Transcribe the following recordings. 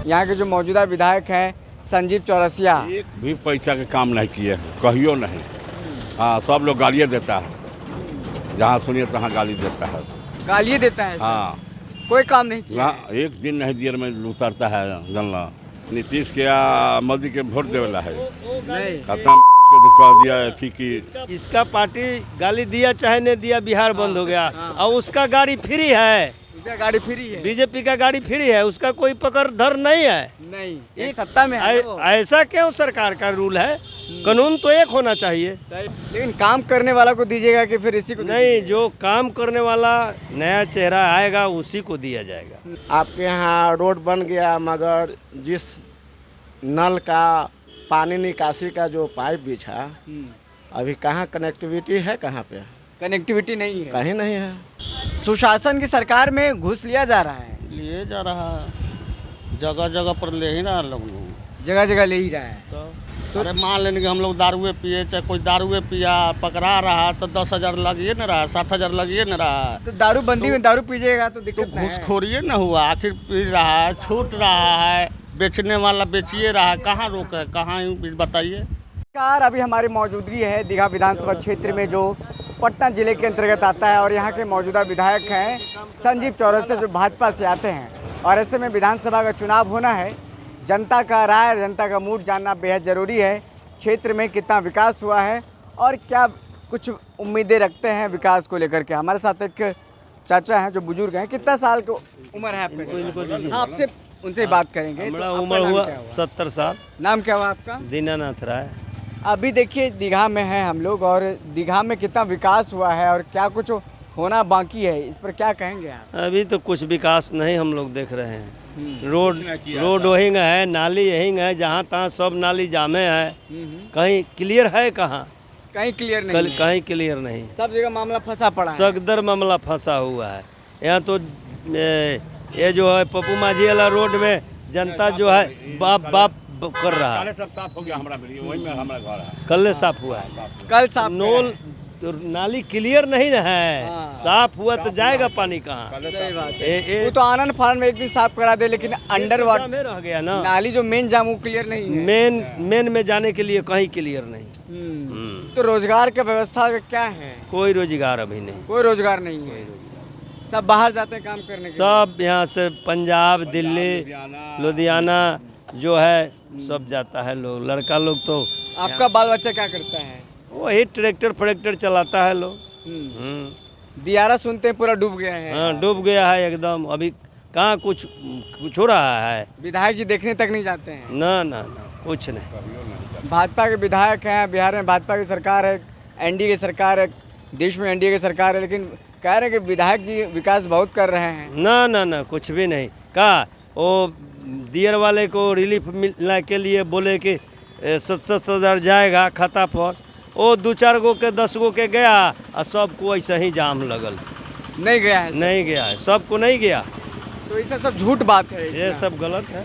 यहाँ के जो मौजूदा विधायक हैं संजीव चौरसिया, एक भी पैसा के काम नहीं किए हैं, कहियो नहीं। हाँ, सब लोग गालियाँ देता है, जहाँ सुनिए तहाँ गाली देता है। गालियाँ देता है। हाँ, कोई काम नहीं किया। ना एक दिन नहीं दियर में उतरता है जनला। नीतीश के या मोदी के वोट देवेला है, नहीं। खत्म कह दिया थी कि इसका पार्टी गाली दिया चाहे नहीं दिया, बिहार बंद हो गया। और उसका गाड़ी फ्री है, उसका गाड़ी फ्री है। बीजेपी का गाड़ी फ्री है, उसका कोई पकड़ धर नहीं है। नहीं, एक सत्ता में है वो। ऐसा क्यों सरकार का रूल है? कानून तो एक होना चाहिए। लेकिन काम करने वाला को दीजिएगा कि फिर इसी को? नहीं, जो काम करने वाला नया चेहरा आएगा उसी को दिया जाएगा। आपके यहाँ रोड बन गया, मगर जिस नल का पानी निकासी का जो पाइप बिछा, अभी कहाँ कनेक्टिविटी है? कहाँ पे कनेक्टिविटी नहीं है, कहीं नहीं है। सुशासन की सरकार में घुस लिया जा रहा है, लिए जा रहा है, जगह जगह पर ले ही ना लोग, जगह जगह ले ही रहा है। तो अरे मान लेंगे कि हम लोग दारुए पिए, चाहे कोई दारुए पिया पकड़ा रहा तो 10,000 लगिए न रहा, 7,000 लगिए न रहा। तो दारू बंदी में दारू पीजिएगा तो दिक्कत नहीं है। घूसखोरिए न हुआ, आखिर पी रहा है, छूट रहा है, बेचने वाला बेचिए रहा है, कहाँ रोक है, कहाँ बताइए। नमस्कार, अभी हमारी मौजूदगी है दीघा विधानसभा क्षेत्र में जो पटना जिले के अंतर्गत आता है और यहाँ के मौजूदा विधायक हैं संजीव चौरसिया जो भाजपा से आते हैं। और ऐसे में विधानसभा का चुनाव होना है, जनता का राय, जनता का मूड जानना बेहद ज़रूरी है। क्षेत्र में कितना विकास हुआ है और क्या कुछ उम्मीदें रखते हैं विकास को लेकर के। हमारे साथ एक चाचा हैं जो बुजुर्ग हैं। कितना साल की उम्र है आपका? हाँ, आपसे उनसे बात करेंगे। हमारा तो उम्र हुआ 70 साल। नाम क्या हुआ आपका? दीनानाथ राय। अभी देखिए दीघा में हैं हम लोग और दीघा में कितना विकास हुआ है और क्या कुछ होना बाकी है, इस पर क्या कहेंगे आप? अभी तो कुछ विकास नहीं हम लोग देख रहे हैं। रोड वहीं है, नाली यहीं है, जहाँ तहाँ सब नाली जामे है, कहीं क्लियर है? कहाँ कहीं क्लियर नहीं है। कहीं क्लियर नहीं, सब जगह मामला फंसा पड़ा है। सगदर मामला फंसा हुआ है। यहाँ तो ये जो है पप्पू माझी वाला रोड में जनता जो है बाप बाप कर रहा है। सब साफ हो गया हमारा, वही में हमारा घर है, कल साफ हुआ है, कल साफ नोल तो नाली क्लियर नहीं ना है। हाँ। साफ हुआ तो जाएगा पानी कहाँ? सही बात है। वो तो आनंद फानन में एक दिन साफ करा दे, लेकिन अंडर वाटर में रह गया ना, नाली जो मेन जाम वो क्लियर नहीं है। मेन में जाने के लिए कहीं क्लियर नहीं। तो रोजगार की व्यवस्था का क्या है? कोई रोजगार अभी नहीं, कोई रोजगार नहीं है। सब बाहर जाते हैं काम करने के लिए। सब यहाँ से पंजाब, दिल्ली, लुधियाना जो है सब जाता है लोग। लड़का लोग तो आपका बाल बच्चा क्या करता है? वही ट्रैक्टर चलाता है लोग। दियारा सुनते हैं पूरा डूब गया है। हाँ, डूब गया है एकदम। अभी कहाँ कुछ हो रहा है? विधायक जी देखने तक नहीं जाते हैं। ना ना ना, कुछ नहीं। भाजपा के विधायक हैं, बिहार में भाजपा की सरकार है, एनडीए की सरकार है, देश में एनडीए की सरकार है, लेकिन कह रहे हैं कि विधायक जी विकास बहुत कर रहे हैं। ना ना ना, कुछ भी नहीं। कहा वो दियर वाले को रिलीफ मिलने के लिए बोले कि 7,000 जाएगा खाता पर, वो 2-4 गो के 10 गो के गया और सबको ऐसे ही जाम लगल। नहीं गया है? नहीं गया है, सबको नहीं गया। तो ये सब झूठ बात है। ये सब गलत है।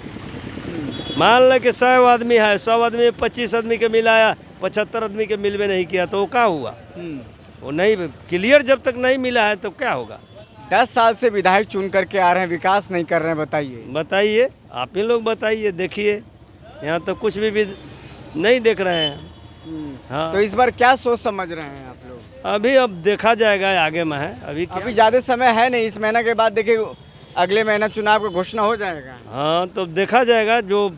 मान ले कि 100 आदमी है, 100 आदमी 25 आदमी के मिलाया, 75 आदमी के मिलवे नहीं किया तो वो क्या हुआ? वो नहीं क्लियर जब तक नहीं मिला है तो क्या होगा? 10 साल से विधायक चुन करके आ रहे हैं, विकास नहीं कर रहे हैं, बताइए आप ही लोग बताइए। देखिए यहाँ तो कुछ भी नहीं देख रहे हैं। हाँ, तो इस बार क्या सोच समझ रहे हैं आप लोग? अभी अब देखा जाएगा, आगे में है। अभी ज़्यादा समय है नहीं, इस महीना के बाद देखिए अगले महीना चुनाव का घोषणा हो जाएगा। हाँ, तो देखा जाएगा, जो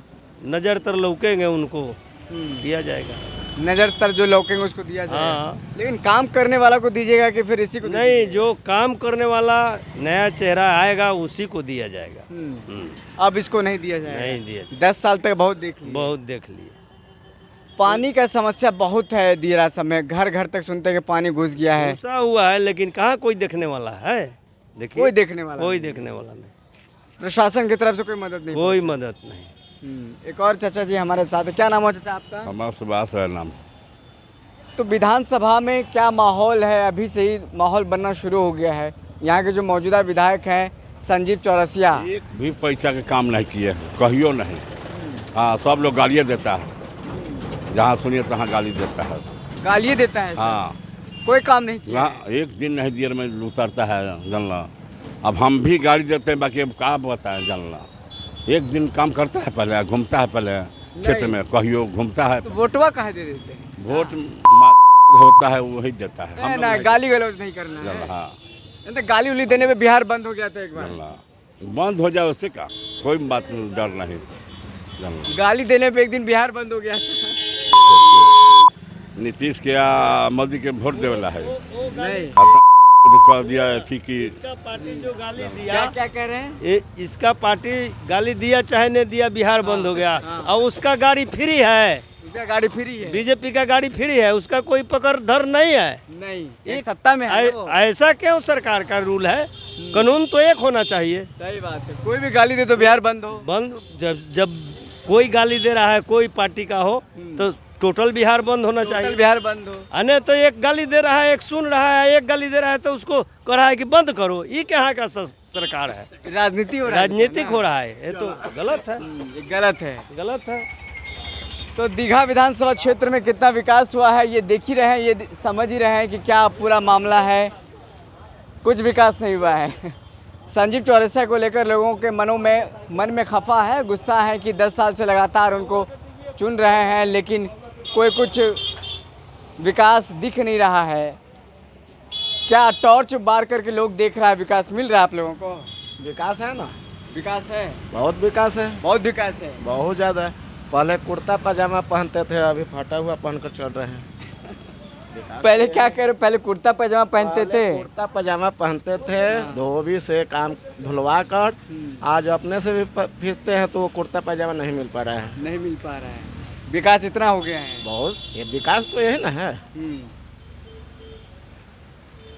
नज़र तर लौकेंगे उनको किया जाएगा। नज़र तर जो लौकेंगे उसको दिया जाएगा। हाँ। लेकिन काम करने वाला को दीजिएगा कि फिर इसी को? नहीं, जो काम करने वाला नया चेहरा आएगा उसी को दिया जाएगा। अब इसको नहीं दिया जाएगा? नहीं दिया। 10 साल तक बहुत देख लिए। पानी का समस्या बहुत है दियरा सब में, घर घर तक सुनते हैं कि पानी घुस गया है। घुसा हुआ है, लेकिन कहाँ कोई देखने वाला है? देखिए, कोई देखने वाला नहीं। प्रशासन की तरफ से कोई मदद नहीं? कोई मदद नहीं। एक और चाचा जी हमारे साथ है। क्या नाम है चाचा आपका? हमारा सुभाष है नाम। तो विधानसभा में क्या माहौल है? अभी से ही माहौल बनना शुरू हो गया है। यहाँ के जो मौजूदा विधायक हैं संजीव चौरसिया, एक भी पैसा के काम नहीं किए हैं, कहियो नहीं। हाँ, सब लोग गालियाँ देता है, जहाँ सुनिए तहाँ गाली देता है। गालियाँ देता है? हाँ, कोई काम नहीं किया। ना एक दिन नहीं दियर में उतरता है जनला। अब हम भी गाली देते हैं, बाकी अब क्या बताएं जनला। एक दिन काम करता है पहले, घूमता है पहले क्षेत्र में, कहियो घूमता है। तो वोटवा कहाँ दे देते हैं? वोट होता है वही देता है। नहीं, ना गाली गलौज नहीं करना है। हाँ, नहीं तो गाली उली देने पे बिहार बंद हो गया था एक बार। बंद हो जाए उससे का कोई बात डर नहीं। जानला। गाली देने पे एक दिन बिहार बंद हो गया था। नीतीश के या मोदी के वोट देवेला है। नहीं, कह दिया थी कि इसका पार्टी जो गाली क्या दिया, क्या कह रहे हैं? इसका पार्टी गाली दिया चाहे नहीं दिया, बिहार बंद हो गया। हाँ। और उसका गाड़ी फ्री है, उसका गाड़ी फ्री है। बीजेपी का गाड़ी फ्री है, उसका कोई पकड़ धर नहीं है। नहीं, ये एक सत्ता में है ना वो। ऐसा क्यों सरकार का रूल है? कानून तो एक होना चाहिए। सही बात है, कोई भी गाली दे तो बिहार बंद हो। बंद जब कोई गाली दे रहा है कोई पार्टी का हो तो टोटल बिहार बंद होना टोटल चाहिए। बिहार बंद हो। अने तो एक गाली दे रहा है, एक सुन रहा है, एक गाली दे रहा है तो उसको कह रहा है कि बंद करो। ये कहाँ का सरकार है? राजनीति हो रहा है। राजनीतिक हो रहा है, ये तो गलत है, ये गलत है। गलत है। तो दीघा विधानसभा क्षेत्र में कितना विकास हुआ है ये देख ही रहे हैं, ये समझ ही रहे हैं कि क्या पूरा मामला है। कुछ विकास नहीं हुआ है। संजीव चौरसिया को लेकर लोगों के मन में खफा है, गुस्सा है कि 10 साल से लगातार उनको चुन रहे हैं लेकिन कोई कुछ विकास दिख नहीं रहा है। क्या टॉर्च बार करके लोग देख रहा है, विकास मिल रहा है आप लोगों को? विकास है ना, विकास है, बहुत विकास है, बहुत विकास है। बहुत ज़्यादा है। पहले कुर्ता पजामा पहनते थे, अभी फटा हुआ पहनकर चल रहे हैं। पहले क्या करो, पहले कुर्ता पैजामा पहनते थे। कुर्ता पजामा पहनते थे, धोबी से काम धुलवा कर। आज अपने से भी खींचते हैं तो वो कुर्ता पजामा नहीं मिल पा रहा है। नहीं मिल पा रहा है। विकास इतना हो गया है। बहुत, ये विकास तो यही ना है।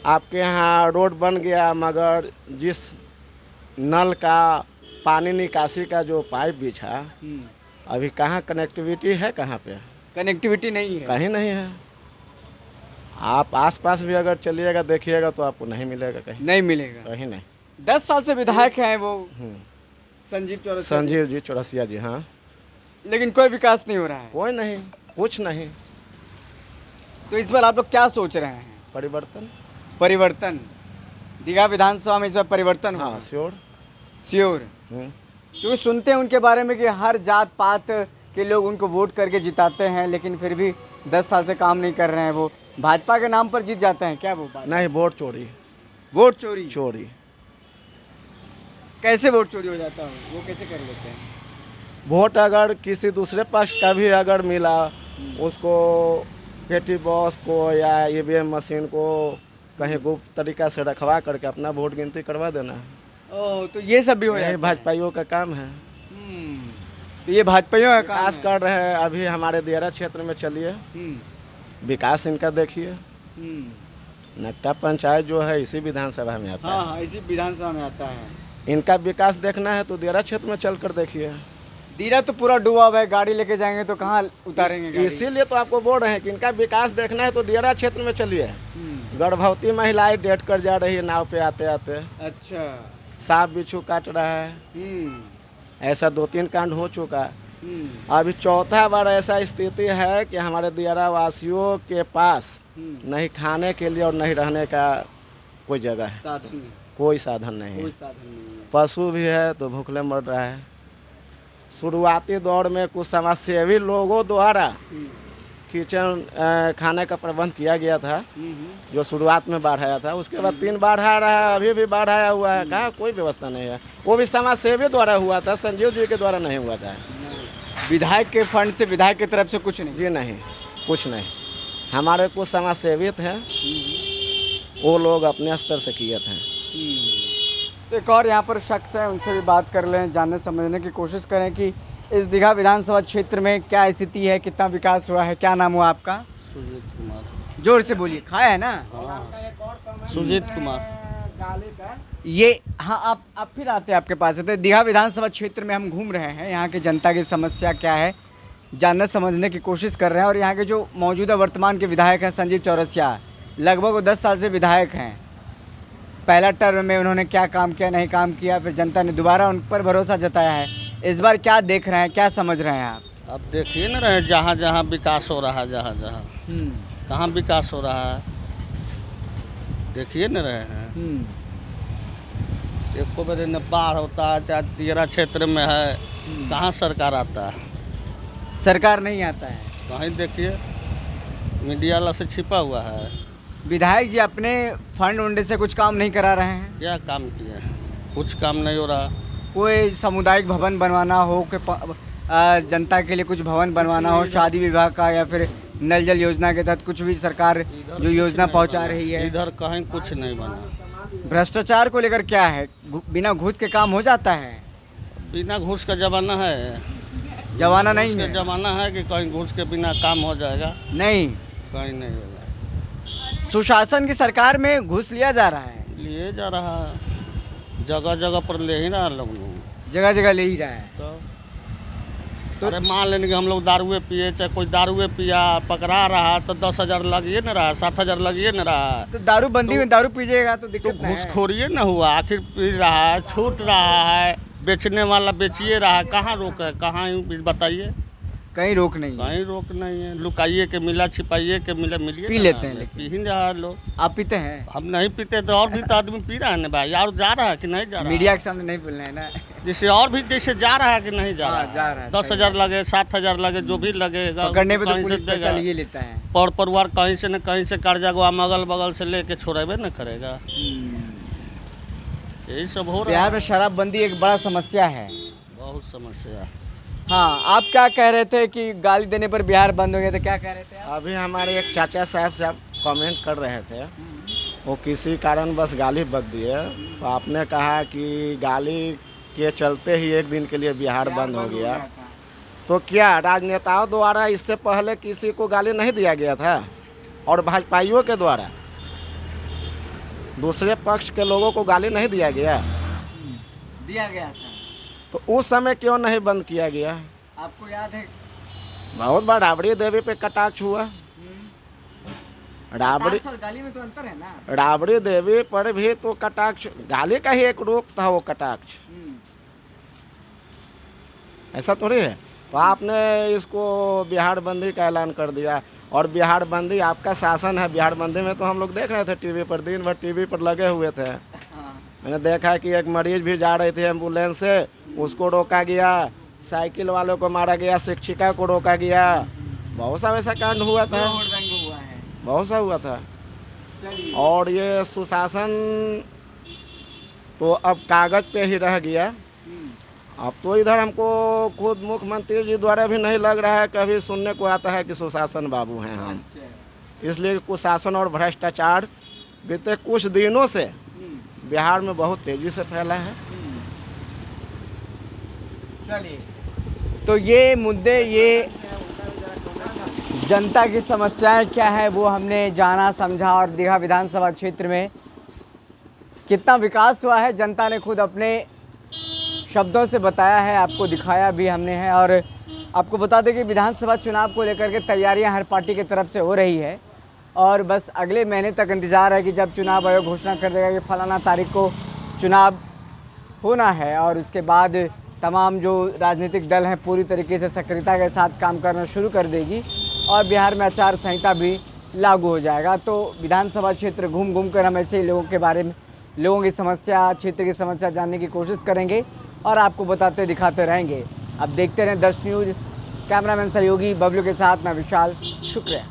आपके यहाँ रोड बन गया, मगर जिस नल का पानी निकासी का जो पाइप बिछा, अभी कहाँ कनेक्टिविटी है? कहाँ पे कनेक्टिविटी नहीं है, कहीं नहीं है। आप आसपास भी अगर चलिएगा देखिएगा तो आपको नहीं मिलेगा, कहीं नहीं मिलेगा। कहीं नहीं। 10 साल से विधायक हैं वो संजीव चौरसिया। संजीव जी चौरसिया जी, हाँ। लेकिन कोई विकास नहीं हो रहा है। कोई नहीं, कुछ नहीं। तो इस बार आप लोग क्या सोच रहे हैं? परिवर्तन, परिवर्तन। दीघा विधानसभा में इस बार परिवर्तन हाँ, होगा। श्योर। श्योर। क्योंकि सुनते हैं उनके बारे में कि हर जात पात के लोग उनको वोट करके जिताते हैं लेकिन फिर भी 10 साल से काम नहीं कर रहे हैं। वो भाजपा के नाम पर जीत जाते हैं क्या? वो बात नहीं, वोट चोरी, वोट चोरी। चोरी। कैसे वोट चोरी हो जाता है? वो कैसे कर लेते हैं? वोट अगर किसी दूसरे पक्ष का भी अगर मिला, उसको पेटी बॉस को या ईवीएम मशीन को कहीं गुप्त तरीका से रखवा करके अपना वोट गिनती करवा देना है। ओह, तो ये सब भी हो जाता यही है। भाजपाइयों का काम है। तो ये भाजपाइयों का काम विकास है। कर रहे हैं। अभी हमारे दियारा क्षेत्र में चलिए, विकास इनका देखिए। नकटा पंचायत जो है इसी विधानसभा में आता हाँ हाँ, इसी विधानसभा में आता है। है। इनका विकास देखना है तो दियारा क्षेत्र में चल कर देखिए। दीरा तो पूरा डूबा हुआ है, गाड़ी लेके जाएंगे तो कहाँ उतारेंगे गाड़ी? इसीलिए तो आपको बोल रहे हैं कि इनका विकास देखना है तो दियारा क्षेत्र में चलिए। गर्भवती महिलाएं डेट कर जा रही है नाव पे आते आते। अच्छा। सांप बिच्छू काट रहा है। ऐसा 2-3 कांड हो चुका। अभी चौथा बार ऐसा स्थिति है कि हमारे दियारा वासियों के पास नहीं खाने के लिए और नहीं रहने का कोई जगह है, साधन नहीं, कोई साधन नहीं कोई है। साधन नहीं है। पशु भी है तो भूखले मर रहा है। शुरुआती दौर में कुछ समाजसेवी लोगों द्वारा किचन खाने का प्रबंध किया गया था, जो शुरुआत में बाढ़ आया था। उसके बाद 3 बाढ़ आ रहा है, अभी भी बाढ़ आया हुआ है। कहाँ कोई व्यवस्था नहीं है। वो भी समाजसेवी द्वारा हुआ था, संजीव जी के द्वारा नहीं हुआ था। विधायक के फंड से, विधायक की तरफ से कुछ नहीं? जी नहीं, कुछ नहीं। हमारे कुछ समाजसेवी थे, वो लोग अपने स्तर से किए थे। तो एक और यहाँ पर शख्स है, उनसे भी बात कर लें, जानने समझने की कोशिश करें कि इस दीघा विधानसभा क्षेत्र में क्या स्थिति है, कितना विकास हुआ है। क्या नाम हुआ आपका? सुजीत कुमार। जोर से बोलिए, खाया है ना? सुजीत कुमार। ये हाँ, आप फिर आते हैं, आपके पास आते। दीघा विधानसभा क्षेत्र में हम घूम रहे हैं, यहाँ की जनता की समस्या क्या है जानने समझने की कोशिश कर रहे हैं। और यहाँ के जो मौजूदा वर्तमान के विधायक हैं संजीव चौरसिया, लगभग वो 10 साल से विधायक हैं। पहला टर्म में उन्होंने क्या काम किया, नहीं काम किया, फिर जनता ने दोबारा उन पर भरोसा जताया है। इस बार क्या देख रहे हैं, क्या समझ रहे हैं आप? अब देखिए ना रहे, जहाँ जहाँ विकास हो रहा है, जहाँ जहाँ कहाँ विकास हो रहा है देखिए न रहे हैं। एको बेर न बाढ़ होता है, चाहे दियरा क्षेत्र में है, कहाँ सरकार आता है? सरकार नहीं आता है। कहीं देखिए मीडिया वाला से छिपा हुआ है। विधायक जी अपने फंड वंड से कुछ काम नहीं करा रहे हैं। क्या काम किए? कुछ काम नहीं हो रहा। कोई सामुदायिक भवन बनवाना हो कि जनता के लिए कुछ भवन बनवाना हो, शादी विवाह का, या फिर नल जल योजना के तहत कुछ भी सरकार जो योजना पहुंचा रही है। इधर कहीं कुछ नहीं बना। भ्रष्टाचार को लेकर क्या है? बिना घूस के काम हो जाता है? बिना घूस का जमाना है। जमाना नहीं घूस है। का जमाना है कि कहीं घूस के बिना काम हो जाएगा? नहीं, कहीं नहीं होगा। सुशासन की सरकार में घूस लिया जा रहा है। लिए जा रहा है, जगह जगह पर ले ही रहा लोग। जगह जगह ले ही रहा है। तो अरे मान लेने कि हम लोग दारुए पिए, चाहे कोई दारुए पिया पकड़ा रहा तो 10,000 लगिए न रहा, 7,000 लगिए न रहा। तो दारू बंदी में दारू पीजिएगा तो तो दिक्कत नहीं है। घूसखोरिए न हुआ, आखिर पी रहा है, छूट रहा है, बेचने वाला बेचिए रहा है, कहाँ रोक है? कहाँ बताइए? कहीं रोक नहीं है। कहीं रोक नहीं है। लुकाइए के मिला, छिपाइए के मिला, मिलिए पी ना। लेते हैं लेकिन। पी ही रहा है लोग। आप पीते हैं? हम नहीं पीते तो और भी तो आदमी पी रहा है ना भाई। और जा रहा है कि नहीं जा रहा? मीडिया के सामने नहीं बोलना है ना। जैसे और भी जैसे जा रहा है कि नहीं जा रहा हाँ, है? जा रहा है। 10,000 लगे, 7,000 लगे, जो भी लगेगा पकड़ने पे तो कहीं से पुलिस पैसा देगा। लिए लेता है। पर परिवार कहीं से न कहीं से कर्जा को अगल बगल से लेके छोड़ेबे न करेगा। यही सब हो रहा बिहार है। में शराबबंदी एक बड़ा समस्या है। बहुत समस्या। हाँ, आप क्या कह रहे थे कि गाली देने पर बिहार बंद हो गया? तो क्या कह रहे थे आप? अभी हमारे एक चाचा साहब से आप कमेंट कर रहे थे, वो किसी कारण बस गाली बक दिए, तो आपने कहा कि गाली के चलते ही एक दिन के लिए बिहार बंद हो गया। तो क्या राजनेताओं द्वारा इससे पहले किसी को गाली नहीं दिया गया था? और भाजपाइयों के द्वारा दूसरे पक्ष के लोगों को गाली नहीं दिया गया? दिया गया था। तो उस समय क्यों नहीं बंद किया गया? आपको याद है? बहुत बार राबड़ी देवी पे कटाक्ष हुआ। राबड़ी कटाक्ष और गाली में तो अंतर है ना। राबड़ी देवी पर भी तो कटाक्ष, गाली का ही एक रूप था वो कटाक्ष, ऐसा थोड़ी है। तो आपने इसको बिहार बंदी का ऐलान कर दिया, और बिहार बंदी आपका शासन है। बिहार बंदी में तो हम लोग देख रहे थे टीवी पर, दिन भर टीवी पर लगे हुए थे। मैंने देखा कि एक मरीज भी जा रही थी एम्बुलेंस से, उसको रोका गया, साइकिल वालों को मारा गया, शिक्षिका को रोका गया। बहुत सा वैसा कांड हुआ था, हुआ है। बहुत सा हुआ था। और ये सुशासन तो अब कागज पे ही रह गया। अब तो इधर हमको खुद मुख्यमंत्री जी द्वारा भी नहीं लग रहा है, कभी सुनने को आता है कि सुशासन बाबू हैं हम। इसलिए कुशासन और भ्रष्टाचार बीते कुछ दिनों से बिहार में बहुत तेजी से फैला है। चलिए, तो ये मुद्दे, ये जनता की समस्याएं क्या है वो हमने जाना समझा। और दीघा विधानसभा क्षेत्र में कितना विकास हुआ है जनता ने खुद अपने शब्दों से बताया है, आपको दिखाया भी हमने है। और आपको बता दें कि विधानसभा चुनाव को लेकर के तैयारियां हर पार्टी की तरफ से हो रही है, और बस अगले महीने तक इंतज़ार है कि जब चुनाव आयोग घोषणा कर देगा कि फलाना तारीख को चुनाव होना है, और उसके बाद तमाम जो राजनीतिक दल हैं पूरी तरीके से सक्रियता के साथ काम करना शुरू कर देगी, और बिहार में आचार संहिता भी लागू हो जाएगा। तो विधानसभा क्षेत्र घूम घूम कर हम ऐसे ही लोगों के बारे में, लोगों की समस्या, क्षेत्र की समस्या जानने की कोशिश करेंगे और आपको बताते दिखाते रहेंगे। अब देखते रहें 10 न्यूज़। कैमरामैन सहयोगी बबलू के साथ मैं विशाल, शुक्रिया।